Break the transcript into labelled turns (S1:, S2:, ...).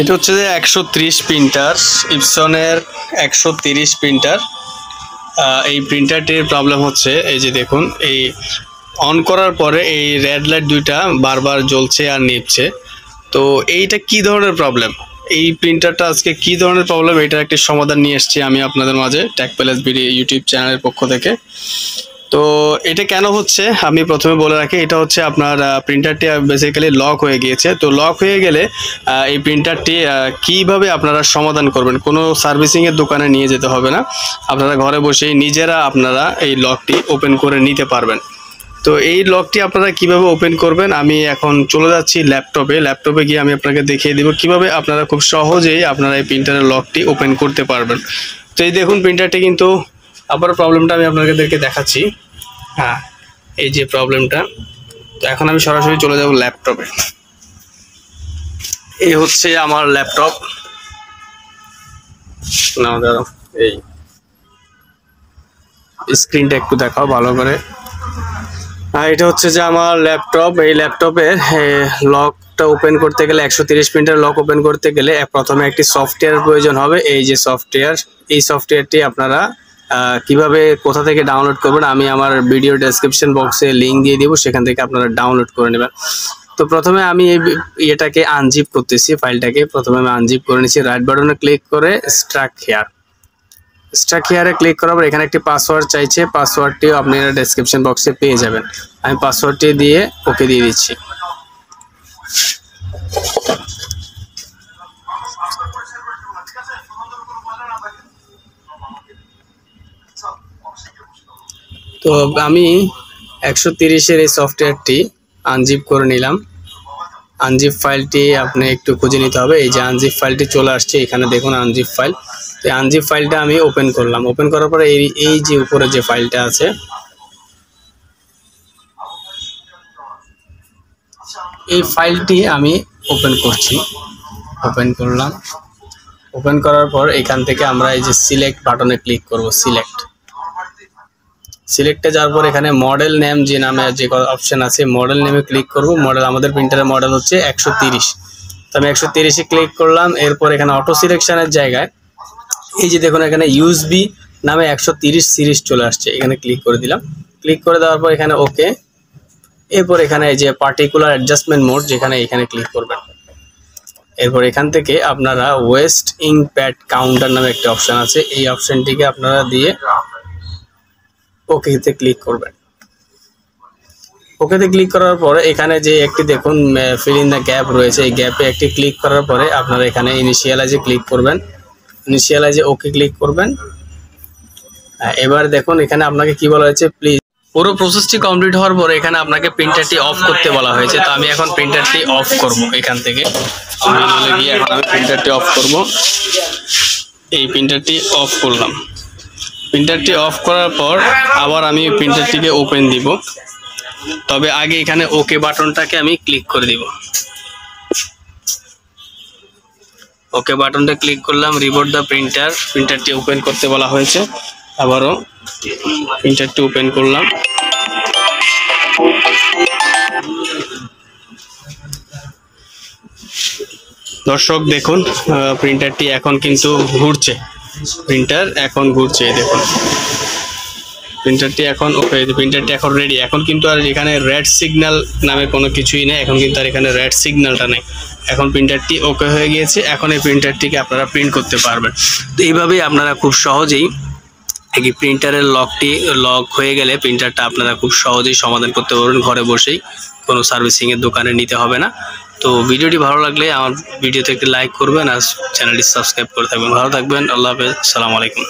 S1: এটা হচ্ছে যে 130 প্রিন্টার, ইপসনের 130 প্রিন্টার। এই প্রিন্টারটির প্রবলেম হচ্ছে এই যে দেখুন, এই অন করার পরে এই রেড লাইট দুইটা বারবার জ্বলছে আর নিভছে। তো এইটা কি ধরনের প্রবলেম, এই প্রিন্টারটা আজকে কি ধরনের প্রবলেম, এটার একটি সমাধান নিয়ে এসেছি আমি আপনাদের মাঝে টেক প্যালেস ভিডিও ইউটিউব চ্যানেলের পক্ষ থেকে। তো এটা কেন হচ্ছে আমি প্রথমে বলে রাখি, এটা হচ্ছে আপনার প্রিন্টারটি বেসিক্যালি লক হয়ে গিয়েছে। তো লক হয়ে গেলে এই প্রিন্টারটি কিভাবে আপনারা সমাধান করবেন, কোনো সার্ভিসিংয়ের দোকানে নিয়ে যেতে হবে না, আপনারা ঘরে বসেই নিজেরা আপনারা এই লকটি ওপেন করে নিতে পারবেন। তো এই লকটি আপনারা কিভাবে ওপেন করবেন, আমি এখন চলে যাচ্ছি ল্যাপটপে গিয়ে আমি আপনাকে দেখিয়ে দিব কিভাবে আপনারা খুব সহজেই আপনারা এই প্রিন্টারের লকটি ওপেন করতে পারবেন। তো এই দেখুন প্রিন্টারটি কিন্তু, আবার প্রবলেমটা আমি আপনাদেরকে দেখাচ্ছি। হ্যাঁ, এই যে প্রবলেমটা। তো এখন আমি সরাসরি চলে যাব ল্যাপটপে। এই হচ্ছে আমার ল্যাপটপ। না দাঁড়াও, এই স্ক্রিনটা একটু দেখাও ভালো করে। এটা হচ্ছে যে আমার ল্যাপটপ। এই ল্যাপটপের লকটা ওপেন করতে গেলে, 130 প্রিন্টার লক ওপেন করতে গেলে প্রথমে একটি সফটওয়্যার প্রয়োজন হবে। এই যে সফটওয়্যার, এই সফটওয়্যারটি আপনারা কিভাবে কোথা থেকে ডাউনলোড করবেন আমি আমার ভিডিও ডেসক্রিপশন বক্সে লিঙ্ক দিয়ে দিব, সেখান থেকে আপনারা ডাউনলোড করে নেবেন। তো প্রথমে আমি এটাকে আনজিপ করতেছি, ফাইলটাকে প্রথমে আমি আনজিপ করে নিচ্ছি। রাইট বাটনে ক্লিক করে স্ট্রাক হেয়ারে ক্লিক করার পর এখানে একটি পাসওয়ার্ড চাইছে, পাসওয়ার্ডটিও আপনারা ডেসক্রিপশন বক্সে পেয়ে যাবেন। আমি পাসওয়ার্ডটি দিয়ে ওকে দিয়ে দিচ্ছি। তো আমি 130-এর এই সফটওয়্যারটি আনজিপ করে নিলাম। আনজিপ ফাইলটি আপনি একটু খুঁজে নিতে হবে। এই যে আনজিপ ফাইলটি চলে আসছে, এখানে দেখুন আনজিপ ফাইল। তো আনজিপ ফাইলটা আমি ওপেন করলাম। ওপেন করার পরে এই যে উপরে যে ফাইলটা আছে, এই ফাইলটি আমি ওপেন করছি। ওপেন করলাম। ওপেন করার পর এখান থেকে আমরা এই যে সিলেক্ট বাটনে ক্লিক করব। সিলেক্টে যাওয়ার পর এখানে মডেল নেম যে নামে যে অপশন আছে, মডেল নেমে ক্লিক করব। মডেল, আমাদের প্রিন্টারের মডেল হচ্ছে 130। তো আমি 130-এ ক্লিক করলাম। এরপর এখানে অটো সিলেকশনের জায়গায় এই যে দেখুন এখানে ইউএসবি নামে 130 সিরিজ চলে আসছে, এখানে ক্লিক করে দিলাম। ক্লিক করে দেওয়ার পর এখানে ওকে। এরপর এখানে এই যে পার্টিকুলার অ্যাডজাস্টমেন্ট মোড, এখানে ক্লিক করবেন। এরপর এখান থেকে আপনারা ওয়েস্ট ইঙ্ক প্যাড কাউন্টার নামে একটা অপশন আছে, এই অপশনটিকে আপনারা দিয়ে ওকেতে ক্লিক করবেন। ওকেতে ক্লিক করার পরে এখানে যে একটি দেখুন ফিল ইন দ্য গ্যাপ রয়েছে, এই গ্যাপে একটি ক্লিক করার পরে আপনারা এখানে ইনিশিয়ালাইজে ক্লিক করবেন। ইনিশিয়ালাইজে ওকে ক্লিক করবেন। এবার দেখুন এখানে আপনাকে কি বলা হয়েছে, প্লিজ। পুরো প্রসেসটি কমপ্লিট হওয়ার পরে এখানে আপনাকে প্রিন্টারটি অফ করতে বলা হয়েছে। তো আমি এখন প্রিন্টারটি অফ করব। এখান থেকে গিয়ে এখন আমি প্রিন্টারটি অফ করব। এই প্রিন্টারটি অফ করলাম। প্রিন্টারটি অফ করার পর আবার আমি প্রিন্টারটিকে ওপেন দিব, তবে আগে এখানে ওকে বাটনটাকে আমি ক্লিক করে দিব। ওকে বাটনটা ক্লিক করলাম। রিবোট দ্য প্রিন্টার, প্রিন্টারটি ওপেন করতে বলা হয়েছে। আবারও প্রিন্টারটি ওপেন করলাম। দর্শক দেখুন প্রিন্টারটি এখন কিন্তু ঘুরছে। প্রিন্টার এখন ঘুরছে, দেখুন প্রিন্টারটি এখন ওকে, প্রিন্টারটি এখন রেডি। এখন কিন্তু আর এখানে রেড সিগন্যাল নামে কোনো কিছুই নেই, এখন কিন্তু আর এখানে রেড সিগন্যালটা নেই। এখন প্রিন্টারটি ওকে হয়ে গিয়েছে। এখন এই প্রিন্টারটিকে আপনারা প্রিন্ট করতে পারবেন। তো এইভাবেই আপনারা খুব সহজেই এই প্রিন্টারের লক হয়ে গেলে প্রিন্টারটা আপনারা খুব সহজেই সমাধান করতে পারবেন ঘরে বসেই, কোনো সার্ভিসিংয়ের দোকানে নিতে হবে না। তো ভিডিওটি ভালো লাগলে আমার ভিডিওতে একটি লাইক করবেন আর চ্যানেলটি সাবস্ক্রাইব করে থাকবেন। ভালো থাকবেন। আল্লাহ হাফেজ। আসসালামু আলাইকুম।